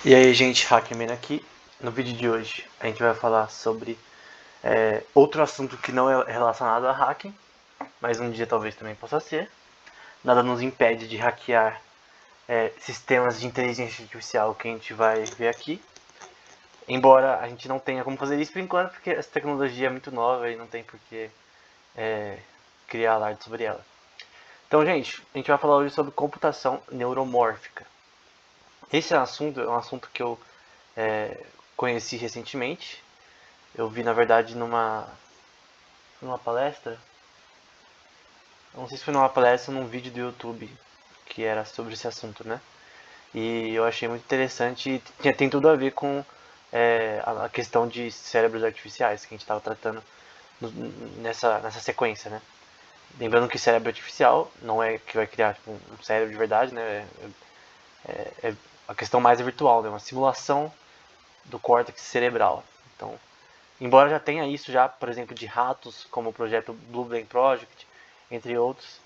E aí, gente, Hackman aqui. No vídeo de hoje a gente vai falar sobre outro assunto que não é relacionado a hacking, mas um dia talvez também possa ser. Nada nos impede de hackear sistemas de inteligência artificial que a gente vai ver aqui. Embora a gente não tenha como fazer isso por enquanto, porque essa tecnologia é muito nova e não tem por que criar alarde sobre ela. Então, gente, a gente vai falar hoje sobre computação neuromórfica. Esse é um assunto que eu conheci recentemente. Eu vi, na verdade, numa palestra. Não sei se foi numa palestra ou num vídeo do YouTube que era sobre esse assunto, né? E eu achei muito interessante e tem tudo a ver com a questão de cérebros artificiais que a gente estava tratando nessa sequência, né? Lembrando que cérebro artificial não é que vai criar tipo, um cérebro de verdade, né? A questão mais virtual, né? Uma simulação do córtex cerebral. Então, embora já tenha isso já, por exemplo, de ratos, como o projeto Blue Brain Project, entre outros,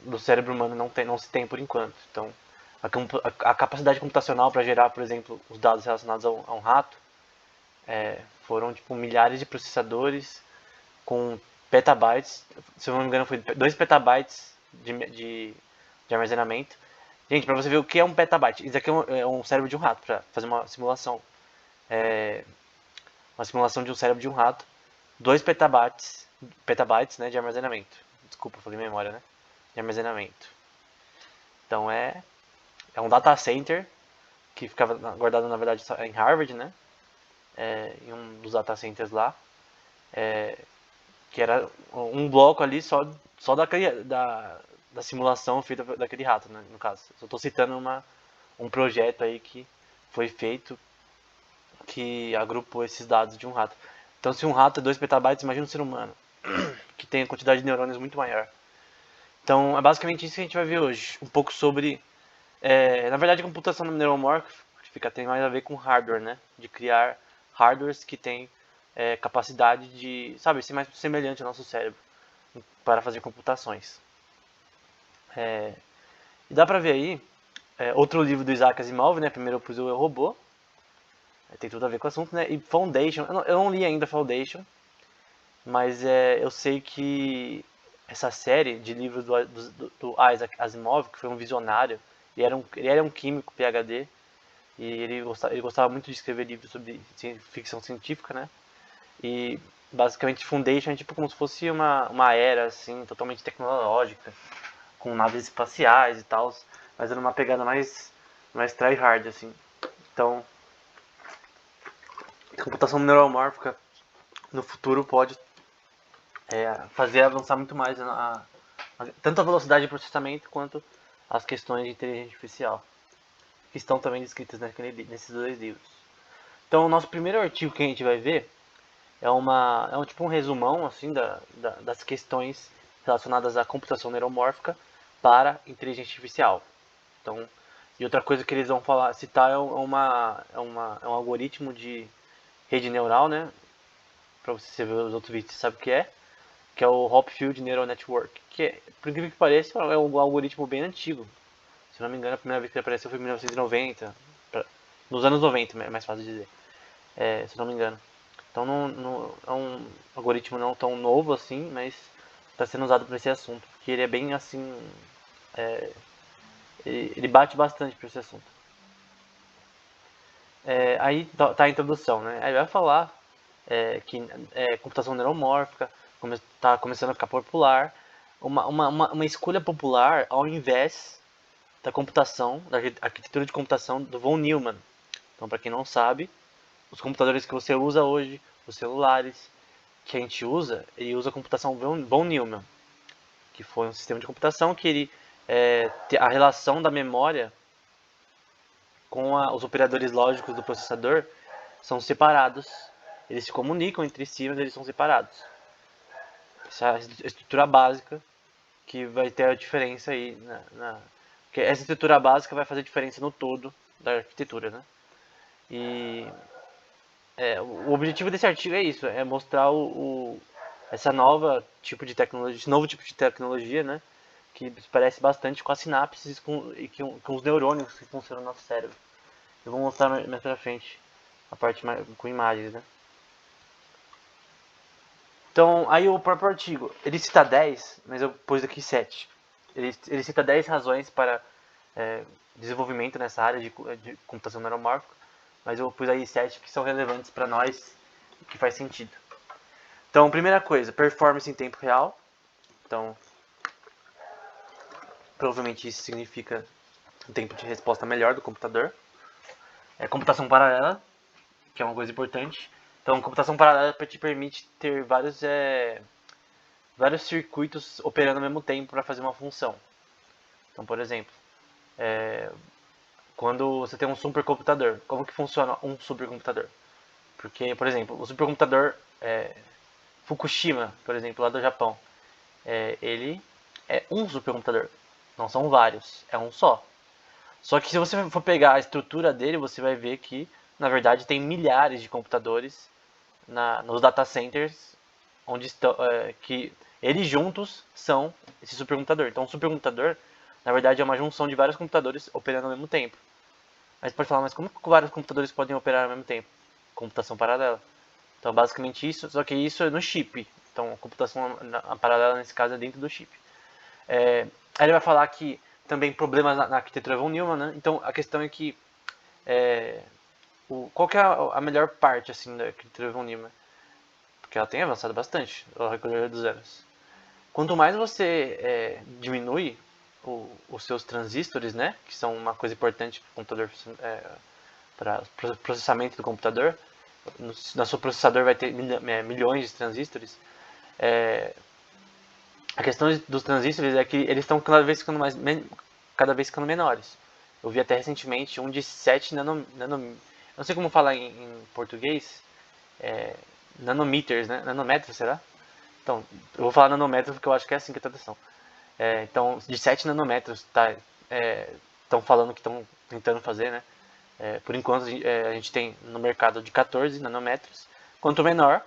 do cérebro humano não se tem por enquanto. Então, a capacidade computacional para gerar, por exemplo, os dados relacionados a um rato foram tipo milhares de processadores com petabytes, se eu não me engano foi 2 petabytes de armazenamento. Gente, para você ver o que é um petabyte, isso aqui é um cérebro de um rato, para fazer uma simulação. Uma simulação de um cérebro de um rato, 2 petabytes né, de armazenamento. Desculpa, falei memória, né? De armazenamento. Então é um data center que ficava guardado na verdade em Harvard, né? Em um dos data centers lá, que era um bloco ali só da simulação feita daquele rato, né? No caso, eu estou citando um projeto aí que foi feito que agrupou esses dados de um rato. Então, se um rato é 2 petabytes, imagina um ser humano, que tem a quantidade de neurônios muito maior. Então, é basicamente isso que a gente vai ver hoje. Um pouco sobre, na verdade, computação neuromórfica tem mais a ver com hardware, né? De criar hardwares que têm capacidade de, sabe, ser mais semelhante ao nosso cérebro para fazer computações. E dá pra ver aí, outro livro do Isaac Asimov, né? Primeiro eu pus o Eu, Robô. Tem tudo a ver com o assunto, né? E Foundation, eu não li ainda Foundation, mas eu sei que essa série de livros do Isaac Asimov, que foi um visionário, ele era um químico PhD, e ele gostava muito de escrever livros sobre ficção científica, né? E basicamente Foundation é tipo como se fosse uma era assim, totalmente tecnológica, com naves espaciais e tal, mas era uma pegada mais try-hard, assim. Então, a computação neuromórfica no futuro pode fazer avançar muito mais tanto a velocidade de processamento quanto as questões de inteligência artificial, que estão também descritas nesses dois livros. Então, o nosso primeiro artigo que a gente vai ver é tipo um resumão assim das questões relacionadas à computação neuromórfica para inteligência artificial. Então, e outra coisa que eles vão citar é um algoritmo de rede neural, né? Para você ver os outros vídeos, você sabe o que é o Hopfield Neural Network, que, por incrível que pareça, é um algoritmo bem antigo. Se não me engano, a primeira vez que ele apareceu foi em 1990, nos anos 90, é mais fácil de dizer, se não me engano. Então é um algoritmo não tão novo assim, mas está sendo usado para esse assunto, porque ele é bem assim, ele bate bastante para esse assunto. Aí tá a introdução, né? Aí vai falar que computação neuromórfica está começando a ficar popular, uma escolha popular ao invés da computação, da arquitetura de computação do von Neumann. Então, para quem não sabe, os computadores que você usa hoje, os celulares que a gente usa, ele usa a computação von Neumann, que foi um sistema de computação que ele a relação da memória com os operadores lógicos do processador são separados. Eles se comunicam entre si, mas eles são separados. Essa é a estrutura básica que vai ter a diferença aí porque essa estrutura básica vai fazer diferença no todo da arquitetura, né? E o objetivo desse artigo é isso, é mostrar essa nova tipo de tecnologia, esse novo tipo de tecnologia, né? Que parece bastante com as sinapses e com os neurônios que funcionam no nosso cérebro. Eu vou mostrar mais pra frente a parte com imagens, né? Então, aí o próprio artigo, ele cita 10, mas eu pus aqui 7. Ele cita 10 razões para desenvolvimento nessa área de computação neuromórfica, mas eu pus aí 7 que são relevantes para nós e que faz sentido. Então, primeira coisa, performance em tempo real. Então, provavelmente isso significa um tempo de resposta melhor do computador. Computação paralela, que é uma coisa importante. Então, computação paralela te permite ter vários circuitos operando ao mesmo tempo para fazer uma função. Então, por exemplo, quando você tem um supercomputador, como que funciona um supercomputador? Porque, por exemplo, o supercomputador Fukushima, por exemplo, lá do Japão, ele é um supercomputador, não são vários, é um só. Só que se você for pegar a estrutura dele, você vai ver que, na verdade, tem milhares de computadores nos data centers, onde estão, que eles juntos são esse supercomputador. Então, um supercomputador, na verdade, é uma junção de vários computadores operando ao mesmo tempo. Mas você pode falar, mas como que vários computadores podem operar ao mesmo tempo? Computação paralela. Então, basicamente isso, só que isso é no chip. Então, a computação paralela, nesse caso, é dentro do chip. Aí ele vai falar que também problemas na arquitetura von Neumann, né? Então, a questão é que qual que é a melhor parte assim da arquitetura von Neumann? Porque ela tem avançado bastante ao recolher dos anos. Quanto mais você diminui os seus transistores, né, que são uma coisa importante para o computador, para processamento do computador, no seu processador vai ter milhões de transistores. A questão dos transistores é que eles estão cada vez ficando menores. Eu vi até recentemente um de 7 não sei como falar em português, nanometers, né? Nanômetros, será? Então, eu vou falar nanômetros porque eu acho que é assim que é a tradução. Então, de 7 nanômetros estão falando que estão tentando fazer, né? Por enquanto, a gente tem no mercado de 14 nanômetros. Quanto menor,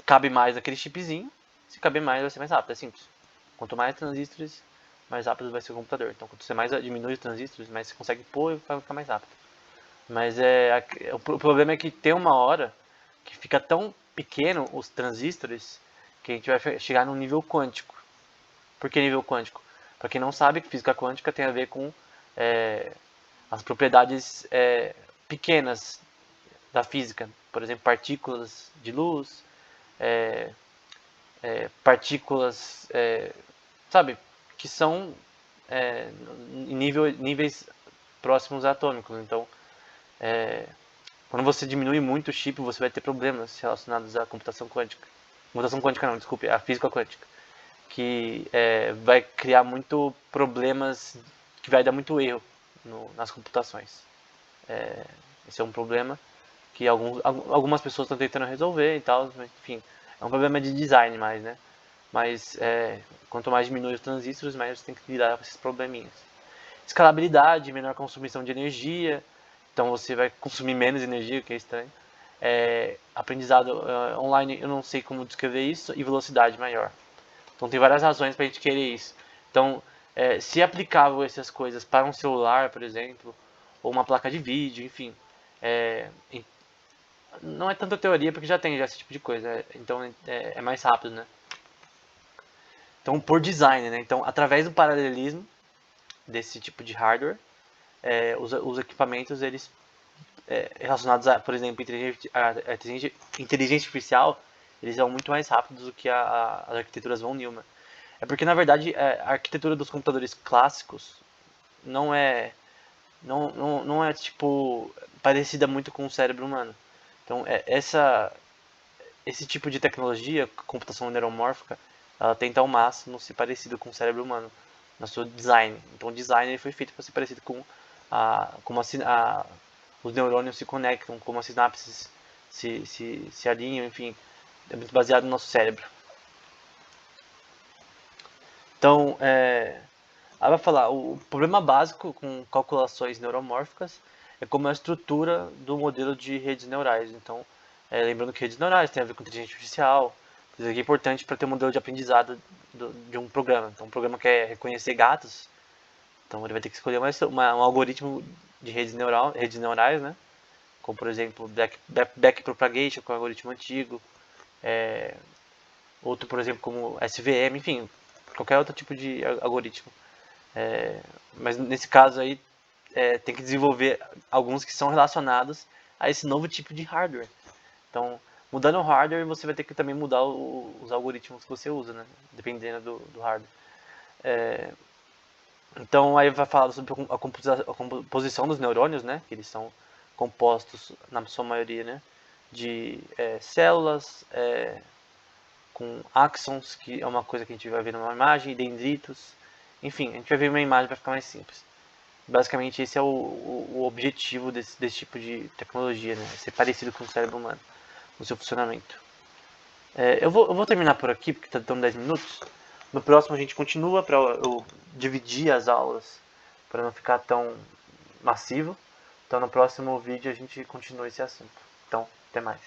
cabe mais aquele chipzinho. Se caber mais, vai ser mais rápido, é simples. Quanto mais transistores, mais rápido vai ser o computador. Então, quanto você mais diminui os transistores, mais você consegue pôr e vai ficar mais rápido. Mas o problema é que tem uma hora que fica tão pequeno os transistores que a gente vai chegar num nível quântico. Por que nível quântico? Para quem não sabe, física quântica tem a ver com as propriedades pequenas da física. Por exemplo, partículas de luz, partículas, sabe, que são em níveis próximos a atômicos. Então, quando você diminui muito o chip, você vai ter problemas relacionados à computação quântica. Computação quântica não, desculpe, a física quântica. Que vai criar muito problemas, que vai dar muito erro nas computações. Esse é um problema que algumas pessoas estão tentando resolver e tal, enfim, é um problema de design mais, né? Mas quanto mais diminui os transistores, mais você tem que lidar com esses probleminhas. Escalabilidade, menor consumição de energia, então você vai consumir menos energia, que é estranho. Aprendizado online, eu não sei como descrever isso, e velocidade maior. Então tem várias razões para a gente querer isso. Então, se aplicável essas coisas para um celular, por exemplo, ou uma placa de vídeo, enfim, não é tanta teoria porque já tem esse tipo de coisa, então é mais rápido, né? Então, por design, né? Então, através do paralelismo desse tipo de hardware, os equipamentos eles relacionados a, por exemplo, inteligência artificial, eles são muito mais rápidos do que as arquiteturas von Neumann. É porque, na verdade, a arquitetura dos computadores clássicos não é tipo parecida muito com o cérebro humano. Então, esse tipo de tecnologia, computação neuromórfica, ela tenta ao máximo ser parecido com o cérebro humano no seu design. Então, o design foi feito para ser parecido com como os neurônios se conectam, como as sinapses se alinham, enfim, é muito baseado no nosso cérebro. Então, ela vai falar, o problema básico com calculações neuromórficas é como é a estrutura do modelo de redes neurais. Então, lembrando que redes neurais tem a ver com inteligência artificial, isso aqui é importante para ter um modelo de aprendizado de um programa. Então, um programa quer reconhecer gatos, então ele vai ter que escolher um algoritmo de redes neurais, né? Como por exemplo backpropagation, que é um algoritmo antigo, outro por exemplo como SVM, enfim, qualquer outro tipo de algoritmo. Mas nesse caso aí tem que desenvolver alguns que são relacionados a esse novo tipo de hardware. Então, mudando o hardware, você vai ter que também mudar os algoritmos que você usa, né? Dependendo do hardware. Então, aí vai falar sobre a composição dos neurônios, né? Que eles são compostos, na sua maioria, né? De células com axons, que é uma coisa que a gente vai ver numa imagem, dendritos. Enfim, a gente vai ver uma imagem para ficar mais simples. Basicamente, esse é o objetivo desse tipo de tecnologia, né? Ser parecido com o cérebro humano, no seu funcionamento. Eu vou terminar por aqui, porque está dando 10 minutos. No próximo a gente continua, para eu dividir as aulas, para não ficar tão massivo. Então no próximo vídeo a gente continua esse assunto. Então, até mais.